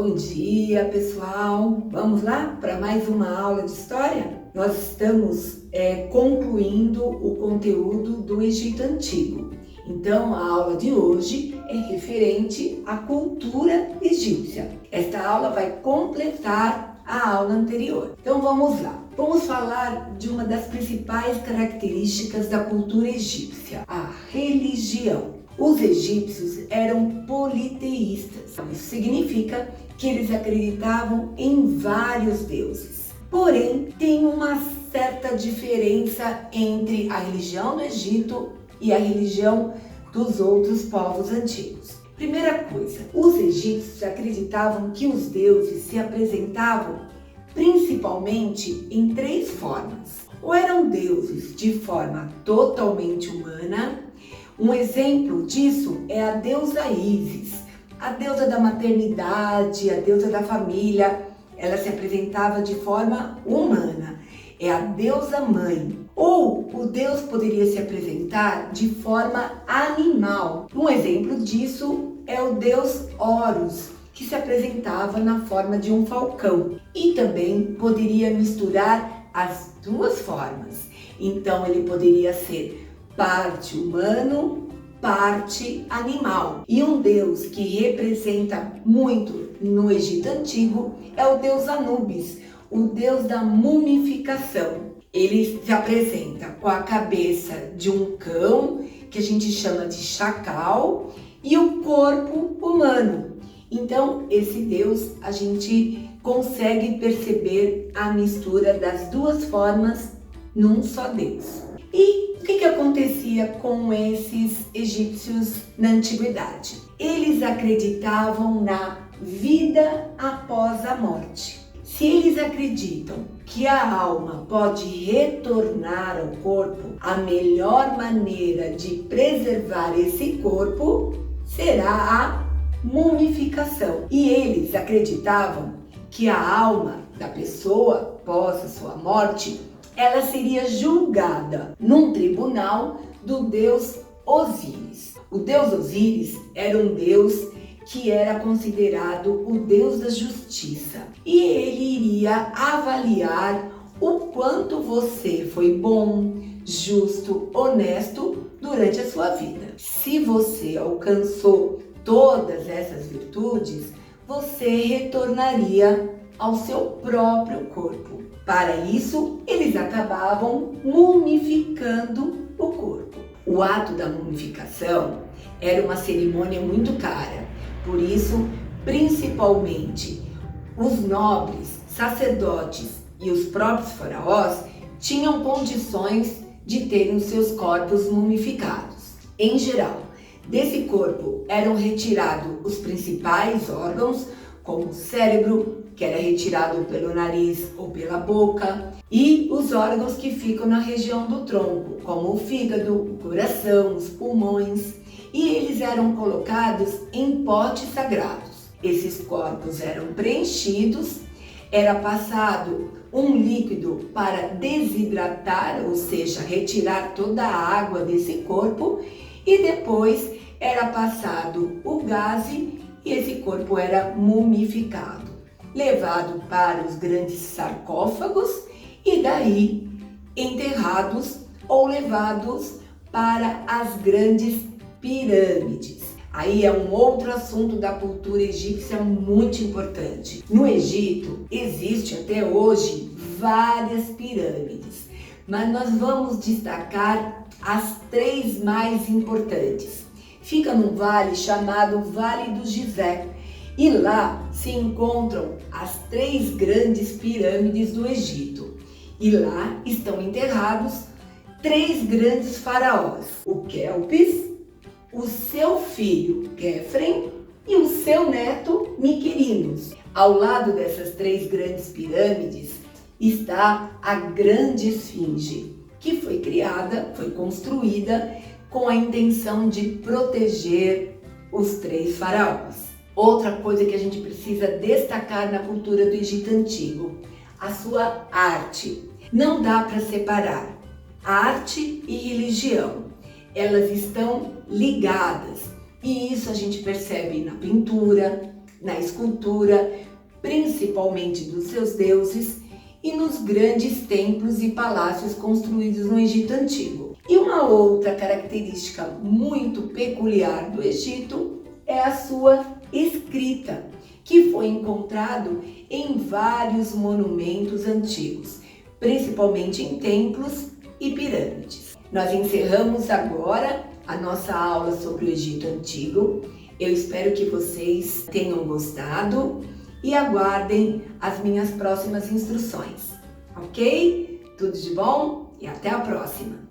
Bom dia, pessoal! Vamos lá para mais uma aula de história? Nós estamos concluindo o conteúdo do Egito Antigo. Então, a aula de hoje é referente à cultura egípcia. Esta aula vai completar a aula anterior. Então, vamos lá. Vamos falar de uma das principais características da cultura egípcia, a religião. Os egípcios eram politeístas. Isso significa que eles acreditavam em vários deuses. Porém, tem uma certa diferença entre a religião do Egito e a religião dos outros povos antigos. Primeira coisa, os egípcios acreditavam que os deuses se apresentavam principalmente em três formas. Ou eram deuses de forma totalmente humana. Um exemplo disso é a deusa Ísis, a deusa da maternidade, a deusa da família. Ela se apresentava de forma humana, é a deusa mãe. Ou o deus poderia se apresentar de forma animal. Um exemplo disso é o deus Horus, que se apresentava na forma de um falcão. E também poderia misturar as duas formas. Então ele poderia ser parte humano, parte animal. E um deus que representa muito no Egito Antigo é o deus Anubis, o deus da mumificação. Ele se apresenta com a cabeça de um cão, que a gente chama de chacal, e o corpo humano. Então, esse deus, a gente consegue perceber a mistura das duas formas num só deus. E o que acontecia com esses egípcios na antiguidade? Eles acreditavam na vida após a morte. Se eles acreditam que a alma pode retornar ao corpo, a melhor maneira de preservar esse corpo será a mumificação. E eles acreditavam que a alma da pessoa, após a sua morte, ela seria julgada num tribunal do deus Osíris. O deus Osíris era um deus que era considerado o deus da justiça. E ele iria avaliar o quanto você foi bom, justo, honesto durante a sua vida. Se você alcançou todas essas virtudes, você retornaria ao seu próprio corpo. Para isso, eles acabavam mumificando o corpo. O ato da mumificação era uma cerimônia muito cara, por isso, principalmente, os nobres, sacerdotes e os próprios faraós tinham condições de terem os seus corpos mumificados. Em geral, desse corpo eram retirados os principais órgãos, como o cérebro, que era retirado pelo nariz ou pela boca, e os órgãos que ficam na região do tronco, como o fígado, o coração, os pulmões, e eles eram colocados em potes sagrados. Esses corpos eram preenchidos, era passado um líquido para desidratar, ou seja, retirar toda a água desse corpo, e depois era passado o gaze e esse corpo era mumificado, levado para os grandes sarcófagos e daí enterrados ou levados para as grandes pirâmides. Aí é um outro assunto da cultura egípcia muito importante. No Egito existe até hoje várias pirâmides, mas nós vamos destacar as três mais importantes. Fica num vale chamado Vale do Gizé, e lá se encontram as três grandes pirâmides do Egito. E lá estão enterrados três grandes faraós: o Kelpis, o seu filho Quefren e o seu neto Miquerinos. Ao lado dessas três grandes pirâmides está a Grande Esfinge, que foi criada, foi construída com a intenção de proteger os três faraós. Outra coisa que a gente precisa destacar na cultura do Egito Antigo, a sua arte. Não dá para separar arte e religião. Elas estão ligadas. E isso a gente percebe na pintura, na escultura, principalmente dos seus deuses, e nos grandes templos e palácios construídos no Egito Antigo. E uma outra característica muito peculiar do Egito é a sua escrita, que foi encontrado em vários monumentos antigos, principalmente em templos e pirâmides. Nós encerramos agora a nossa aula sobre o Egito Antigo. Eu espero que vocês tenham gostado e aguardem as minhas próximas instruções, ok? Tudo de bom e até a próxima!